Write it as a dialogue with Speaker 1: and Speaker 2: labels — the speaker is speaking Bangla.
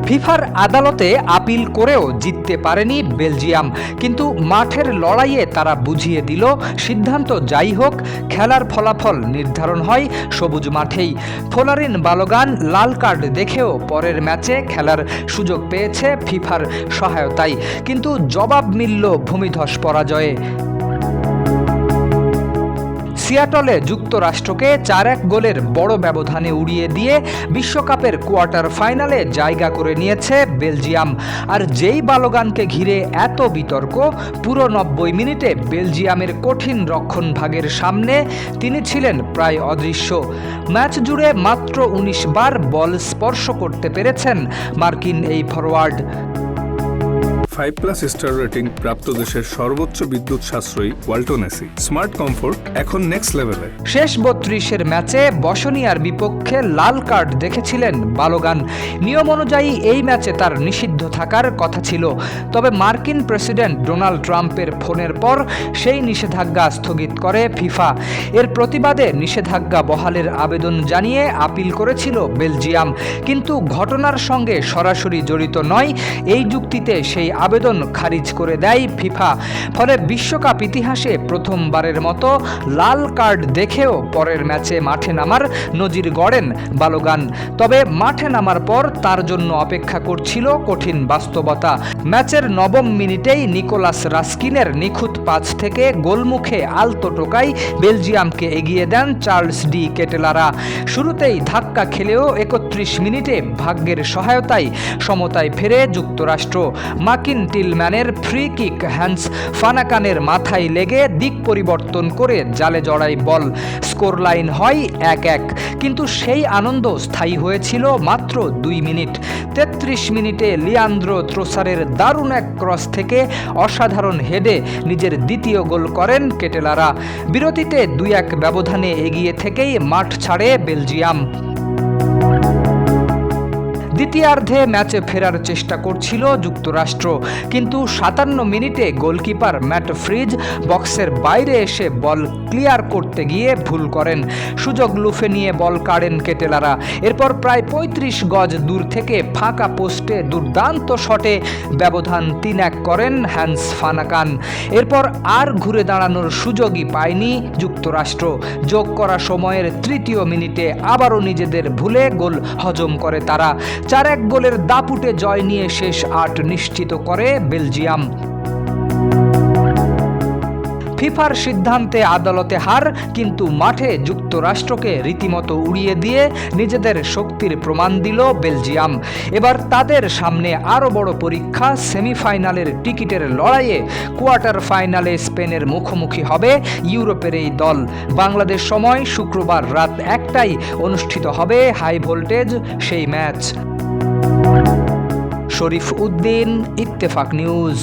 Speaker 1: ফিফার আদালতে আপিল করেও জিততে পারেনি বেলজিয়াম, কিন্তু মাঠের লড়াইয়ে তারা বুঝিয়ে দিল সিদ্ধান্ত যাই হোক, খেলার ফলাফল নির্ধারণ হয় সবুজ মাঠেই। ফোলারিন বালোগান লাল কার্ড দেখেও পরের ম্যাচে খেলার সুযোগ পেয়েছে ফিফার সহায়তায়, কিন্তু জবাব মিলল ভূমিধস পরাজয়ে। সিয়াটলে যুক্তরাষ্ট্রকে 4-1 গোলের বড় ব্যবধানে উড়িয়ে দিয়ে বিশ্বকাপের কোয়ার্টার ফাইনালে জায়গা করে নিয়েছে বেলজিয়াম। আর যেই বালোগানকে ঘিরে এত বিতর্ক, পুরো 90 মিনিটে বেলজিয়ামের কঠিন রক্ষণভাগের সামনে তিনি ছিলেন প্রায় অদৃশ্য। ম্যাচ জুড়ে মাত্র 19 বার বল স্পর্শ করতে পেরেছেন মার্কিন এই ফরওয়ার্ড।
Speaker 2: 5+ স্টার রেটিং প্রাপ্ত দেশের সর্বোচ্চ বিদ্যুৎ সাশ্রয়ী ওয়ালটন এসি। স্মার্ট কমফোর্ট এখন নেক্সট লেভেলে।
Speaker 1: শেষ 32-এর ম্যাচে বসনিয়ার বিপক্ষে লাল কার্ড দেখেছিলেন বালোগান। নিয়ম অনুযায়ী এই ম্যাচে তার নিষিদ্ধ থাকার কথা ছিল, তবে মার্কিন প্রেসিডেন্ট ডোনাল্ড ট্রাম্পের ফোনের পর সেই নিষেধাজ্ঞা স্থগিত করে ফিফা। এর প্রতিবাদে নিষেধাজ্ঞা বহালের আবেদন জানিয়ে আপিল করেছিল বেলজিয়াম, কিন্তু ঘটনার সঙ্গে সরাসরি জড়িত নয় এই যুক্তিতে সেই আবেদন খারিজ করে দেয় ফিফা। ফলে বিশ্বকাপ ইতিহাসে প্রথমবারের মতো লাল কার্ড দেখেও পরের ম্যাচে মাঠে নামার নজির গড়েন বালোগান। তবে মাঠে নামার পর তার জন্য অপেক্ষা করছিল কঠিন বাস্তবতা। ম্যাচের 9ম মিনিটেই নিকোলাস রাস্কিনের নিখুঁত পাস থেকে গোলমুখে আলতো টোকাই বেলজিয়ামকে এগিয়ে দেন চার্লস ডি কেটেলারা। শুরুতেই ধাক্কা খেলেও 31 মিনিটে ভাগ্যের সহায়তায় সমতায় ফেরে যুক্তরাষ্ট্র। মার্কিন টিলম্যানের ফ্রি কিক হ্যান্স ফানাকানের মাথায় লেগে দিক পরিবর্তন করে জালে জড়ায় বল। স্কোর লাইন হয় 1-1, কিন্তু সেই আনন্দ স্থায়ী হয়েছিল মাত্র 2 মিনিট। 33 মিনিটে লিয়ান্দ্রো ত্রোসারের দারুণ এক ক্রস থেকে অসাধারণ হেডে নিজের দ্বিতীয় গোল করেন কেটেলারা। বিরতিতে 2-1 ব্যবধানে এগিয়ে থেকেই মাঠ ছাড়ে বেলজিয়াম। দ্বিতীয়ার্ধে ম্যাচে ফেরার চেষ্টা করছিল যুক্তরাষ্ট্র, কিন্তু 57 মিনিটে গোলকিপার ম্যাট ফ্রিজ বক্সের বাইরে এসে বল ক্লিয়ার করতে গিয়ে ভুল করেন। সুযোগ লুফে নিয়ে বল কাড়েন কেটেলারা। এরপর প্রায় 35 গজ দূর থেকে ফাঁকা পোস্টে দুর্দান্ত শটে ব্যবধান 3-1 করেন হ্যান্স ফানাকান। এরপর আর ঘুরে দাঁড়ানোর সুযোগই পায়নি যুক্তরাষ্ট্র। যোগ করা সময়ের 3য় মিনিটে আবারও নিজেদের ভুলে গোল হজম করে তারা। 4-1 গোলের দাপুটে জয় নিয়ে শেষ 8 নিশ্চিত করে বেলজিয়াম। ফিফার সিদ্ধান্তে আদালতে হার, কিন্তু মাঠে যুক্তরাষ্ট্রকে রীতিমতো উড়িয়ে দিয়ে নিজেদের শক্তির প্রমাণ দিল বেলজিয়াম। এবার তাদের সামনে আরও বড় পরীক্ষা। সেমিফাইনালের টিকিটের লড়াইয়ে কোয়ার্টার ফাইনালে স্পেনের মুখোমুখি হবে ইউরোপের এই দল। বাংলাদেশ সময় শুক্রবার রাত 1টায় অনুষ্ঠিত হবে হাই ভোল্টেজ সেই ম্যাচ। শরীফ উদ্দিন, ইত্তেফাক নিউজ।